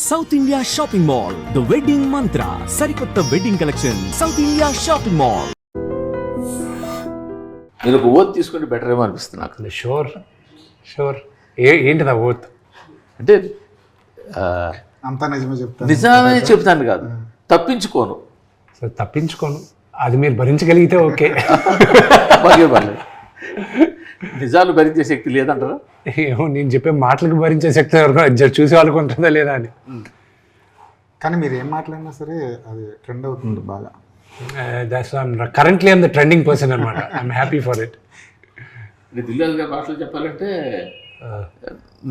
South India shopping mall, the wedding మంత్ర, సరికొత్త wedding collection, south India shopping mall. మీరు ఒక oath తీసుకుంటే better ఏమో అనిపిస్తుంది నాకు. షూర్ ఏంటిది ఆ ఓత్ అంటే అంతా నిజమే చెప్తాను, నిజమే చెప్తాను కాదు, తప్పించుకోను. సో తప్పించుకోను, అది మీరు భరించగలిగితే ఓకే. బాగా పర్లేదు. నిజాలు భరించే శక్తి లేదంటారా? ఏమో నేను చెప్పే మాటలకు భరించే శక్తి చూసే వాళ్ళకు ఉంటుందా లేదా అని. కానీ మీరు ఏం మాట్లాడినా సరే అది ట్రెండ్ అవుతుంది బాగా. Currently I'm the trending person అనమాట. I'm happy for it. దిల్లాల్ గారి భాషలో చెప్పాలంటే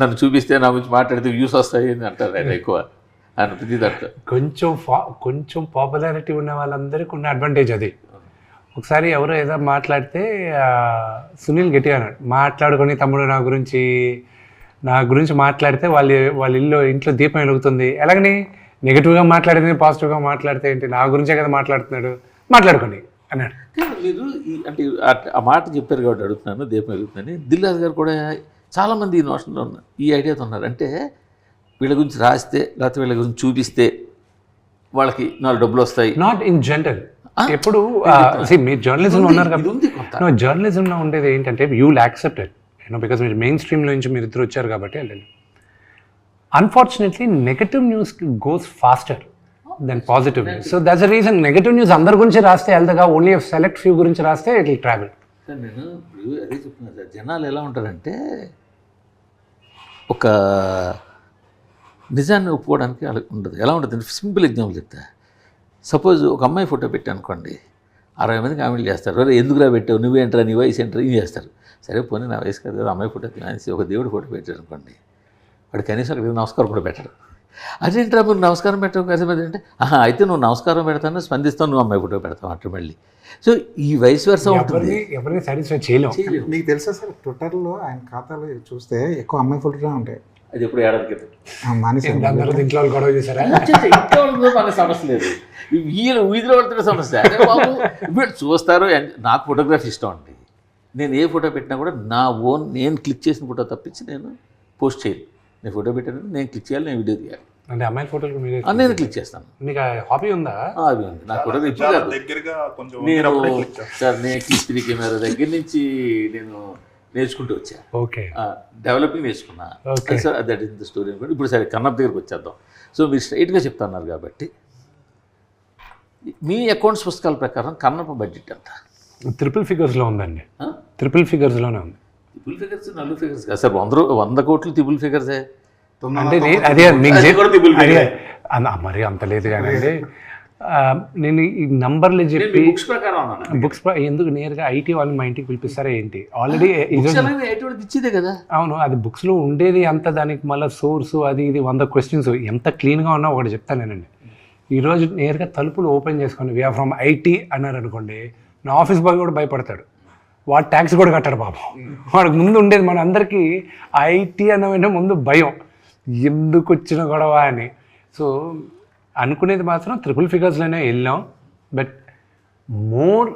నన్ను చూపిస్తే నా గురించి మాట్లాడితే వ్యూస్ వస్తాయి అని అంటారు ఆయన ఎక్కువ. ఆయన ప్రతి దాంట్లో కొంచెం పాపులారిటీ ఉన్న వాళ్ళందరికీ ఉన్న అడ్వాంటేజ్ అది. ఒకసారి ఎవరో ఏదో మాట్లాడితే సునీల్ గట్టిగా అన్నాడు, మాట్లాడుకొని తమ్ముడు నా గురించి మాట్లాడితే వాళ్ళ ఇంట్లో దీపం వెలుగుతుంది. ఎలాగని నెగిటివ్గా మాట్లాడితే పాజిటివ్గా మాట్లాడితే ఏంటి, నా గురించే కదా మాట్లాడుతున్నాడు, మాట్లాడుకోండి అన్నాడు. మీరు అంటే ఆ మాట చెప్పారు కాబట్టి అడుగుతున్నాను, దీపం వెలుగుతుందని. దిల్లాల్ గారు కూడా చాలామంది ఈ నోషన్లో ఉన్నారు, ఈ ఐడియాతో ఉన్నారు. అంటే వీళ్ళ గురించి రాస్తే లేకపోతే వీళ్ళ గురించి చూపిస్తే వాళ్ళకి 4 డబ్బులు వస్తాయి. Not in general. ఎప్పుడు మీరు జర్నలిజంలో ఉన్నారు కాబట్టి జర్నలిజంలో ఉండేది ఏంటంటే you will accept it, because మీరు మెయిన్ స్ట్రీమ్లో నుంచి మీరు ఇద్దరు వచ్చారు కాబట్టి. Unfortunately negative news goes faster then positive news. So that's the reason. Negative news అందరి గురించి రాస్తే వెళ్తాగా, ఓన్లీ సెలెక్ట్ ఫ్యూ గురించి రాస్తే ఇట్ విల్ ట్రావెల్. సార్ నేను ఇప్పుడు అదే చెప్తున్నాను సార్, జనాలు ఎలా ఉంటారంటే ఒక నిజాన్ని ఒప్పుకోవడానికి అలా ఉండదు. ఎలా ఉంటుంది, సింపుల్ ఎగ్జాంపుల్ చెప్తా. సపోజ్ ఒక అమ్మాయి ఫోటో పెట్టి అనుకోండి, 60 మంది కామెంట్లు చేస్తారు, అరే ఎందుకురా పెట్టావు, నువ్వేంట్రా, నీ వయసు ఏంట్రా, ఇది చేస్తారు. సరే పోనీ నా వయసు కాదు కదా, అమ్మాయి ఫోటో తినేసి ఒక దేవుడు ఫోటో పెట్టారు అనుకోండి, వాడు కనీసం అక్కడికి నమస్కారం కూడా పెట్టడు. అదేంట్రా మీరు నమస్కారం పెట్టడం కదా అంటే, అయితే నువ్వు నమస్కారం పెడతాను స్పందిస్తావు, నువ్వు అమ్మాయి ఫోటో పెడతావు అంటే మళ్ళీ. సో ఈ వయసు వరుస ఉంటుంది, ఎవరిని సాటిస్ఫై చేయలేము. మీకు తెలుసా సార్, ట్విట్టర్లో ఆయన ఖాతాలో చూస్తే ఎక్కువ అమ్మాయి ఫోటోలు ఉంటాయి. అది ఎప్పుడు ఏడాది క్రితం ఇంట్లో వాళ్ళు గొడవ చేశారా? ఇంట్లో మన సమస్య లేదు, వీధిలో పడుతున్న సమస్య. ఇప్పుడు చూస్తారు. నాకు ఫోటోగ్రఫీ ఇష్టం అండి. నేను ఏ ఫోటో పెట్టినా కూడా నేను క్లిక్ చేసిన ఫోటో తప్పించి నేను పోస్ట్ చేయను. నేను ఫోటో పెట్టాను, నేను క్లిక్ చేయాలి, నేను వీడియో తీయాలి. అంటే అమ్మాయి ఫోటోలు నేను క్లిక్ చేస్తాను. మీకు హాబీ ఉందా? అది ఉంది నాకు. ఫోటోగ్రఫీ నేను క్లిక్ కెమెరా దగ్గర నుంచి నేను నేర్చుకుంటూ వచ్చా. ఓకే, డెవలపింగ్ నేర్చుకున్నా. Sir that is the story అనుకోండి. ఇప్పుడు సరే కన్నప్ప దగ్గరికి వచ్చేద్దాం. సో మీరు స్ట్రైట్గా చెప్తున్నారు కాబట్టి మీ అకౌంట్స్ పుస్తకాల ప్రకారం కన్నప్ప బడ్జెట్ ఎంత? ట్రిపుల్ ఫిగర్స్లో ఉందండి. ట్రిపుల్ ఫిగర్స్లోనే ఉంది. ట్రిపుల్ ఫిగర్స్, 4 ఫిగర్స్ కాదు సార్. 100 కోట్లు ట్రిపుల్ ఫిగర్సే. అంటే అదే మరి అంత లేదు కానీ అండి. నేను ఈ నంబర్లు చెప్పి బుక్స్ ఎందుకు నేరుగా ఐటీ వాళ్ళు మా ఇంటికి పిలిపిస్తారా ఏంటి? ఆల్రెడీ ఇచ్చేదే కదా. అవును, అది బుక్స్లో ఉండేది అంత, దానికి మళ్ళీ సోర్సు అది ఇది 100 క్వశ్చన్స్. ఎంత క్లీన్గా ఉన్నా ఒకటి చెప్తాను నేనండి. ఈరోజు నేరుగా తలుపులు ఓపెన్ చేసుకొని వీఆర్ ఫ్రమ్ ఐటీ అన్నారు అనుకోండి, నా ఆఫీస్ బాయ్ కూడా భయపడతాడు. వాడు ట్యాక్స్ కూడా కట్టాడు పాపం. వాడికి ముందు ఉండేది మన అందరికీ ఐటీ అన్న ముందు భయం, ఎందుకు వచ్చిన గొడవ అని. సో అనుకునేది మాత్రం ట్రిపుల్ ఫిగర్స్లోనే వెళ్ళాం. బట్ మోర్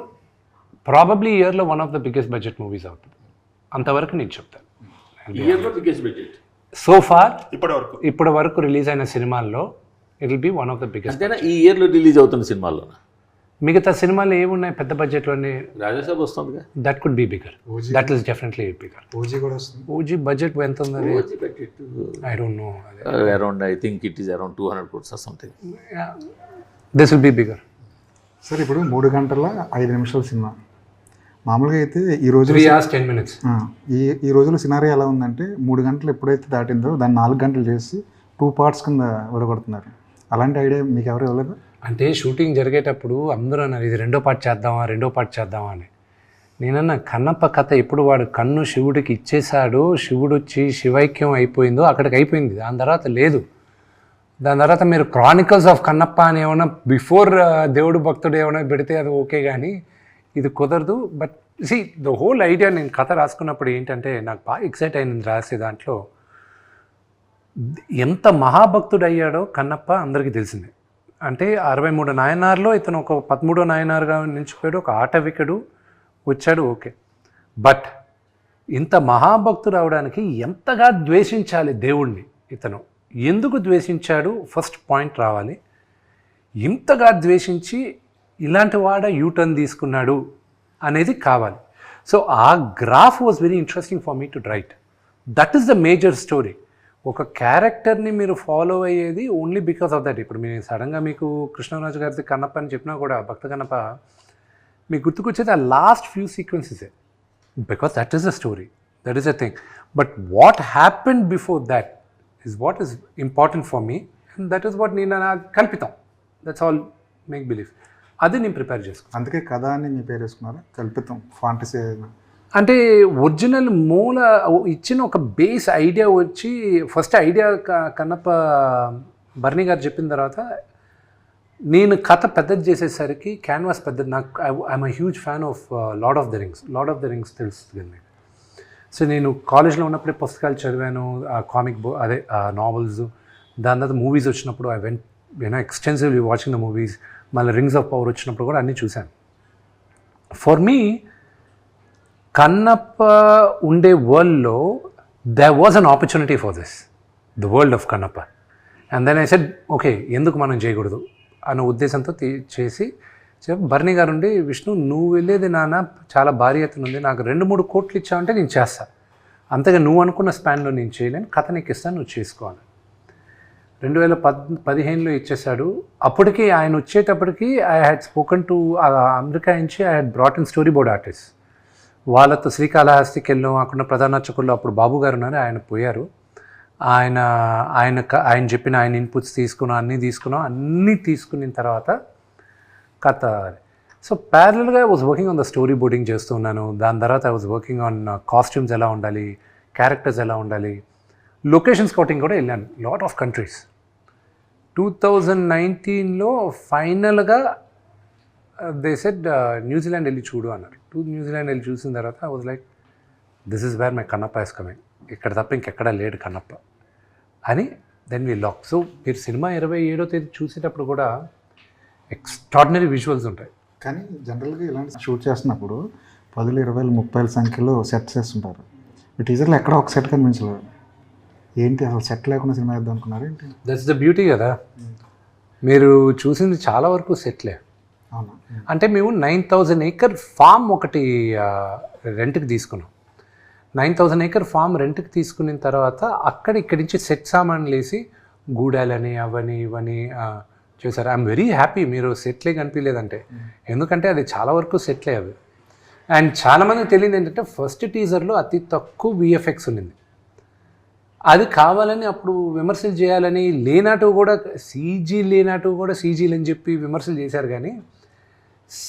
ప్రాబబ్లీ ఇయర్లో one of the biggest budget movies అవుతుంది. అంతవరకు నేను చెప్తాను. సో ఫార్ ఇప్పటి వరకు రిలీజ్ అయిన సినిమాల్లో it will be one of the biggest. ఈ ఇయర్లో రిలీజ్ అవుతున్న సినిమాల్లో మిగతా సినిమాలు ఏమున్నాయి పెద్ద బడ్జెట్లోనే? రాజాసాబ్ వస్తుంది, that could be bigger. That is definitely bigger. OG కూడా వస్తుంది. ఓజీ బడ్జెట్ ఎంత ఉంది? I don't no. Around I think it is around 200 crores or something. This will be bigger. Sir ఇప్పుడు 3 గంటల 5 నిమిషాల సినిమా మామూలుగా అయితే ఈ రోజు 3 hours 10 minutes. ఈ రోజులో సినారీ ఎలా ఉందంటే 3 గంటలు ఎప్పుడైతే దాటిందో దాన్ని 4 గంటలు చేసి 2 parts కింద విడగొడుతున్నారు. అలాంటి ఐడియా మీకు ఎవరు ఇవ్వలేదు? అంటే షూటింగ్ జరిగేటప్పుడు అందరూ అన్నారు ఇది 2వ పార్ట్ చేద్దామా అని. నేనన్నా కన్నప్ప కథ ఎప్పుడు వాడు కన్ను శివుడికి ఇచ్చేశాడు, శివుడు వచ్చి శివైక్యం అయిపోయిందో అక్కడికి అయిపోయింది. దాని తర్వాత లేదు. దాని తర్వాత మీరు క్రానికల్స్ ఆఫ్ కన్నప్ప అని ఏమైనా బిఫోర్ దేవుడు భక్తుడు ఏమైనా పెడితే అది ఓకే, కానీ ఇది కుదరదు. But see the whole idea, నేను కథ రాసుకున్నప్పుడు ఏంటంటే నాకు బాగా ఎక్సైట్ అయింది రాసే దాంట్లో. ఎంత మహాభక్తుడు అయ్యాడో కన్నప్ప అందరికీ తెలిసిందే. అంటే 63 నాయనార్లో ఇతను ఒక 13వ నాయనార్గా నిలిచిపోయాడు, ఒక ఆటవికుడు వచ్చాడు, ఓకే. బట్ ఇంత మహాభక్తుడు అవడానికి ఎంతగా ద్వేషించాలి దేవుణ్ణి ఇతను, ఎందుకు ద్వేషించాడు ఫస్ట్ పాయింట్ రావాలి. ఇంతగా ద్వేషించి ఇలాంటి వాడ యూటర్న్ తీసుకున్నాడు అనేది కావాలి. సో ఆ graph was very interesting for me to right. That is the major story. ఒక క్యారెక్టర్ని మీరు ఫాలో అయ్యేది ఓన్లీ బికాస్ ఆఫ్ దట్. ఇప్పుడు మీరు సడన్గా మీకు కృష్ణరాజు గారిది కన్నప్ప అని చెప్పినా కూడా, భక్త కన్నప్ప, మీకు గుర్తుకొచ్చేది ఆ లాస్ట్ ఫ్యూ సీక్వెన్సెసే, because that is the story, that is the thing. But what happened before that is what is important for me, and that is what నేను కల్పితం, దట్స్ ఆల్ మేక్ బిలీవ్. అది నేను ప్రిపేర్ చేసుకున్నాను. అందుకే కథ అని మీ పేరు వేసుకున్నారా? కల్పితం, ఫాంటసీ అంటే ఒరిజినల్ మూల ఇచ్చిన ఒక బేస్ ఐడియా వచ్చి, ఫస్ట్ ఐడియా కన్నప్ప బర్నీ గారు చెప్పిన తర్వాత నేను కథ పెద్దది చేసేసరికి క్యాన్వాస్ పెద్దది. నాకు I'm huge fan of lord of the rings తెలుస్తుంది మీకు. సో నేను కాలేజ్లో ఉన్నప్పుడే పుస్తకాలు చదివాను, కామిక్ బుక్, అదే నావెల్స్. దాని తర్వాత మూవీస్ వచ్చినప్పుడు I went extensively watching the movies. మళ్ళీ రింగ్స్ ఆఫ్ పవర్ వచ్చినప్పుడు కూడా అన్నీ చూశాను. ఫర్ మీ కన్నప్ప ఉండే వరల్డ్లో there was an opportunity for this, the world of Kannappa. And then I said okay, ఎందుకు మనం చేయకూడదు అన్న ఉద్దేశంతో చేసి బర్నీ గారు ఉండి, విష్ణు నువ్వు వెళ్ళేది నాన్న చాలా భారీ ఎత్తున ఉంది, నాకు 2-3 కోట్లు ఇచ్చావంటే నేను చేస్తాను, అంతగా నువ్వు అనుకున్న స్పాన్లో నేను చేయలేను, కథ నీకు ఇస్తాను, నువ్వు చేసుకోవాలి. 2015లో ఇచ్చేసాడు. అప్పటికి ఆయన వచ్చేటప్పటికి I had spoken to America నుంచి, I had brought in storyboard artist. వాళ్ళతో శ్రీకాళహస్తికి వెళ్ళాం. అక్కడ ప్రధాన అర్చకుల్లో అప్పుడు బాబు గారు ఉన్నారు, ఆయన పోయారు. ఆయన చెప్పిన ఆయన ఇన్పుట్స్ అన్నీ తీసుకున్న తర్వాత కథ. సో ప్యారలల్గా I was working on the story boarding చేస్తున్నాను. దాని తర్వాత I was working on costumes ఎలా ఉండాలి, క్యారెక్టర్స్ ఎలా ఉండాలి, లొకేషన్ స్కౌటింగ్ కూడా వెళ్ళాను లాట్ ఆఫ్ కంట్రీస్. 2019లో ఫైనల్గా దే సెడ్ న్యూజిలాండ్ వెళ్ళి చూడు అన్నారు. న్యూజిలాండ్ వెళ్ళి చూసిన తర్వాత I was like, this is where my Kannappa is coming, ఇక్కడ తప్ప ఇంకెక్కడా లేడు కన్నప్ప అని. Then we lock. సో మీరు సినిమా 27వ తేదీ చూసేటప్పుడు కూడా ఎక్స్ట్రాడినరీ విజువల్స్ ఉంటాయి. కానీ జనరల్గా ఇలాంటి షూట్ చేస్తున్నప్పుడు 10, 20, 30 సంఖ్యలో సెట్స్ వేస్తుంటారు. ఈ టీజర్లో ఎక్కడ ఒక సెట్ కనిపించలేదు. ఏంటి అసలు సెట్ లేకుండా సినిమా వేద్దాం అనుకున్నారు ఏంటి? దట్స్ ద బ్యూటీ కదా. మీరు చూసింది చాలా వరకు సెట్లే. అవునా? అంటే మేము 9,000 acre ఫామ్ ఒకటి రెంట్కి తీసుకున్నాం. 9,000 acre ఫామ్ రెంట్కి తీసుకున్న తర్వాత ఇక్కడి నుంచి సెట్ సామాన్లు వేసి గూడాలని అవని ఇవని చేశారు. ఐఎమ్ వెరీ హ్యాపీ మీరు సెట్లే కనిపించలేదంటే, ఎందుకంటే అది చాలా వరకు సెట్లే అవి. అండ్ చాలామందికి తెలియదు ఏంటంటే ఫస్ట్ టీజర్లో అతి తక్కువ విఎఫ్ఎక్స్ ఉన్నింది. అది కావాలని అప్పుడు విమర్శలు చేయాలని లేనట్టు కూడా సీజీలు అని చెప్పి విమర్శలు చేశారు. కానీ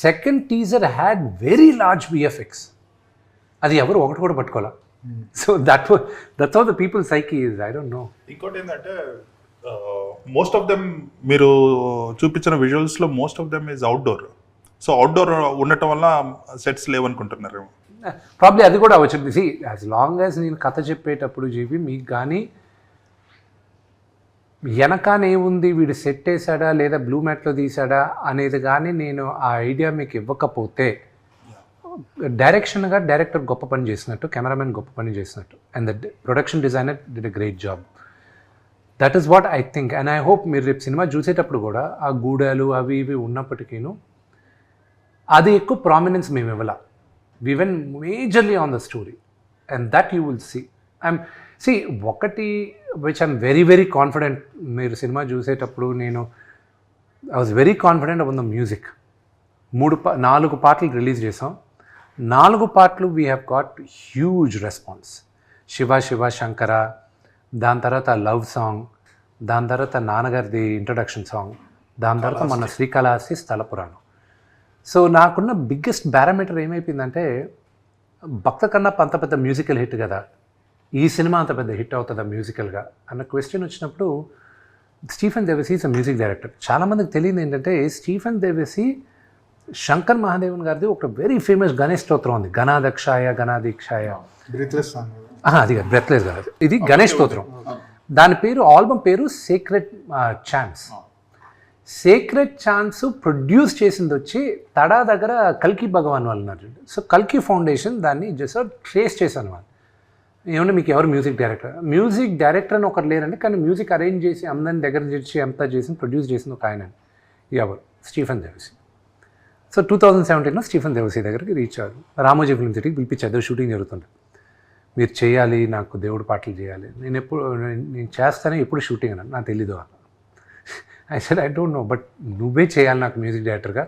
second teaser had very large VFX. అది ఎవరు ఒకటి కూడా పట్టుకోవాలి. So that's how the people psyche is. I don't know. ఇంకోటి ఏంటంటే మోస్ట్ ఆఫ్ దెమ్ మీరు చూపించిన విజువల్స్లో most of them is outdoor. So outdoor ఉండటం వల్ల సెట్స్ లేవనుకుంటున్నారు. ప్రాబ్లీ అది కూడా వచ్చింది. సి యాజ్ లాంగ్ యాజ్ నేను కథ చెప్పేటప్పుడు జీవి మీకు కానీ వెనకానేముంది, వీడు సెట్ వేసాడా లేదా బ్లూ మ్యాట్లో తీసాడా అనేది కానీ నేను ఆ ఐడియా మీకు ఇవ్వకపోతే, డైరెక్టర్ గొప్ప పని చేసినట్టు, కెమెరామెన్ గొప్ప పని చేసినట్టు, and the production designer did a great job. That is what I think. And I hope మీరు రేపు సినిమా చూసేటప్పుడు కూడా ఆ గూడాలు అవి ఇవి ఉన్నప్పటికీను అది ఎక్కువ ప్రామినెన్స్ మేము ఇవ్వాల. We went majorly on the story and that you will see. ఒకటి which I'm very very confident, మీరు సినిమా చూసేటప్పుడు I was very confident on the music. 4 పాటలు రిలీజ్ చేసాం. 4 పాటలు we have got huge response. Shiva Shiva Shankara, దాని తర్వాత లవ్ సాంగ్, దాని తర్వాత నాన్నగారిది ఇంట్రడక్షన్ సాంగ్, దాని తర్వాత మన శ్రీకాళహస్తి స్థల పురాణం. సో నాకున్న బిగ్గెస్ట్ పారామీటర్ ఏమైపోయిందంటే, భక్త కన్నప్ప అంత పెద్ద మ్యూజికల్ హిట్ కదా, ఈ సినిమా అంత పెద్ద హిట్ అవుతుందా మ్యూజికల్గా అన్న క్వశ్చన్ వచ్చినప్పుడు, Stephen Devassy is a music director. చాలామందికి తెలియదు ఏంటంటే, స్టీఫెన్ దేవసి శంకర్ మహాదేవన్ గారిది ఒక వెరీ ఫేమస్ గణేష్ స్తోత్రం ఉంది, గణాదక్షాయ గణాదీక్షాయ. అది బ్రెత్లెస్ కాదు, ఇది గణేష్ స్తోత్రం. దాని పేరు, ఆల్బమ్ పేరు sacred chance. Sacred chance produce చేసింది వచ్చి తడా దగ్గర కల్కి భగవాన్ వాళ్ళు ఉన్నారు. సో కల్కి ఫౌండేషన్ దాన్ని జస్ట్ ట్రేస్ చేశాను వాళ్ళు. ఏమంటే మీకు ఎవరు మ్యూజిక్ డైరెక్టర్ అని ఒకరు లేరండి, కానీ మ్యూజిక్ అరేంజ్ చేసి అందరిని దగ్గర చేసి అంతా చేసి ప్రొడ్యూస్ చేసిన ఒక ఆయన ఎవరు, స్టీఫెన్ దేవసి. సో 2017లో స్టీఫెన్ దేవసి దగ్గరికి రీచ్ అయ్యారు. రామోజీ ఫిల్మ్ సిటీకి పిలిపించారు, షూటింగ్ జరుగుతుండే. మీరు చేయాలి, నాకు దేవుడు పాటలు చేయాలి. నేను చేస్తానే, ఎప్పుడు షూటింగ్ అన్నాను, నాకు తెలీదు. I said I don't no, but నువ్వే చేయాలి నాకు మ్యూజిక్ డైరెక్టర్గా,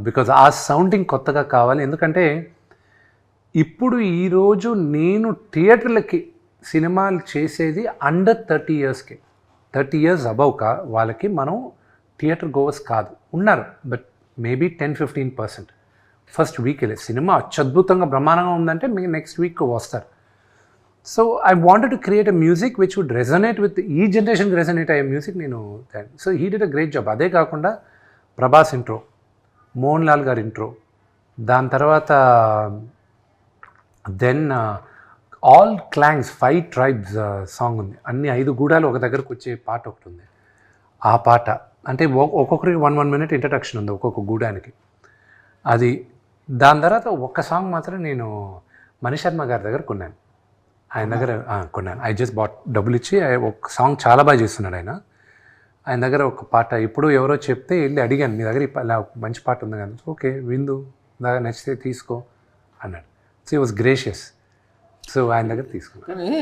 బికాజ్ ఆ సౌండింగ్ కొత్తగా కావాలి. ఎందుకంటే ఇప్పుడు ఈరోజు నేను థియేటర్లకి సినిమాలు చేసేది అండర్ 30 yearsకి, 30 years అబవ్ వాళ్ళకి మనం థియేటర్ గోవర్స్ కాదు, ఉన్నారు బట్ మేబీ 10-15%. ఫస్ట్ వీక్ వెళ్ళే సినిమా అత్యద్భుతంగా బ్రహ్మాండంగా ఉందంటే మీకు నెక్స్ట్ వీక్ వస్తారు. So I wanted to create a music which would resonate with ఈ జనరేషన్కి రెజనేట్ అయ్యే మ్యూజిక్ నేను. So he did a great job. అదే కాకుండా ప్రభాస్ ఇంట్రో, మోహన్ లాల్ గారి ఇంట్రో, దాని తర్వాత దెన్ ఆల్ క్లాంగ్స్ 5 tribes సాంగ్ ఉంది. అన్ని 5 గూడాలు ఒక దగ్గరకు వచ్చే పాట ఒకటి ఉంది. ఆ పాట అంటే ఒక్కొక్కరికి 1 minute ఇంట్రడక్షన్ ఉంది ఒక్కొక్క గూడానికి. అది దాని తర్వాత ఒక్క సాంగ్ మాత్రం నేను మణిశర్మ గారి దగ్గర కొన్నాను, ఆయన దగ్గర కొన్నాను. ఐ జస్ట్ బాట్, డబ్బులు ఇచ్చి. ఒక సాంగ్ చాలా బాగా చేస్తున్నాడు ఆయన దగ్గర ఒక పాట. ఇప్పుడు ఎవరో చెప్తే వెళ్ళి అడిగాను, మీ దగ్గర ఇలా మంచి పాట ఉంది కదా, ఓకే విందు, బాగా నచ్చితే తీసుకో అన్నాడు. సో ఈ వాజ్ గ్రేషియస్. సో ఆయన దగ్గర తీసుకున్నాను. కానీ